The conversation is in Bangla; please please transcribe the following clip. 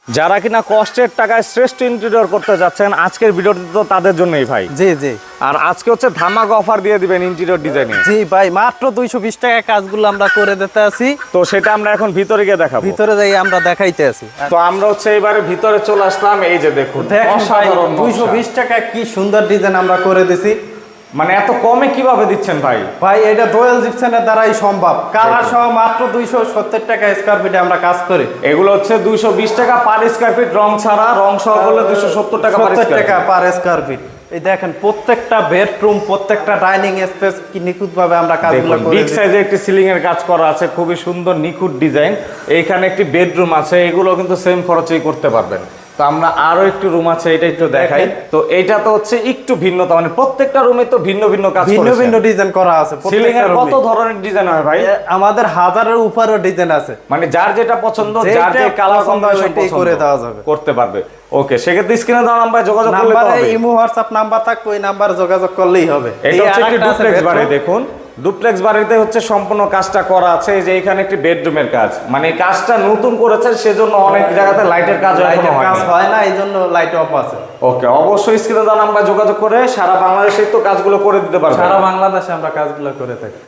যারা কিনা কষ্টের টাকায় শ্রেষ্ঠ ইন্টেরিয়র করতে যাচ্ছেন আজকের ভিডিওটি তো তাদের জন্যই ভাই। জি জি। আর আজকে হচ্ছে ধামাকা অফার দিয়ে দিবেন ইন্টেরিয়র ডিজাইনে। জি ভাই, মাত্র 220 টাকায় কাজগুলো আমরা করে দিতে আছি। তো সেটা আমরা এখন ভিতরে গিয়ে দেখাবো। ভিতরে যাই আমরা দেখাইতে আছি। তো আমরা হচ্ছে এবারে ভিতরে চলে আসলাম। এই যে দেখুন, দেখেন ভাই, অসাধারণ নকশা। 220 টাকায় কি সুন্দর ডিজাইন আমরা করে দিছি। মানে এত কমে কিভাবে দিচ্ছেন ভাই? ভাই এটা দোয়েল জিপসনের দ্বারাই সম্ভব। কালার সহ মাত্র 270 টাকা স্কয়ার ফিটে আমরা কাজ করি। এগুলো হচ্ছে 220 টাকা পার স্কয়ার ফিট, রং ছাড়া, রং সহ করলে 270 টাকা পার 70 স্কয়ার টাকা ফিট। Per square feet. এই দেখেন প্রত্যেকটা বেডরুম, প্রত্যেকটা ডাইনিং স্পেস কি নিখুঁত ভাবে আমরা কাজগুলো করে বিগ দিই। সাইজে একটি সিলিং এর কাজ করা আছে, খুবই সুন্দর নিখুঁত ডিজাইন। এইখানে একটি বেডরুম আছে, এগুলো কিন্তু সেম খরচেই করতে পারবেন। তো আমরা আরো একটু রুম আছে, এটা একটু দেখাই। তো এইটা তো হচ্ছে একটু ভিন্নতা, মানে প্রত্যেকটা রুমে তো ভিন্ন ভিন্ন কাজ ভিন্ন করেছেন। ভিন্ন ডিজাইন করা আছে সিলিং এর প্রত্যেকটা কত রুমে। ধরনের ডিজাইন হয় ভাই? আমাদের হাজারের উপরেও ডিজাইন আছে। মানে যার যেটা পছন্দ, যেটা যার যে কালার পছন্দ কম্বিনেশন ওইটাই পছন্দ করে দেওয়া যাবে। করতে পারবে। ওকে, সেক্ষেত্রে স্ক্রিনে দেওয়া নাম্বারে যোগাযোগ করলে তো নাম্বারে হবে। ইমো হোয়াটসঅ্যাপ নাম্বার থাকবে, ওই নাম্বারে যোগাযোগ করলেই হবে। এটা হচ্ছে একটি আরেকটা আছে ডুপ্লেক্স বাড়ি। bedroom। দেখুন, ডুপ্লেক্স বাড়িতে হচ্ছে সম্পূর্ণ কাজটা করা আছে। এই যে এখানে একটি বেডরুমের কাজ, মানে এই কাজটা নতুন করেছে, সেজন্য অনেক জায়গাতে লাইটের কাজ এখনো লাইটের কাজ হয়নি। হয় না, এই জন্য লাইট অফ আছে। ওকে, অবশ্যই স্ক্রিনে দেওয়া নাম্বারে যোগাযোগ করে সারা বাংলাদেশে তো কাজগুলো করে দিতে পারবেন। সারা বাংলাদেশে আমরা কাজগুলো করে থাকি।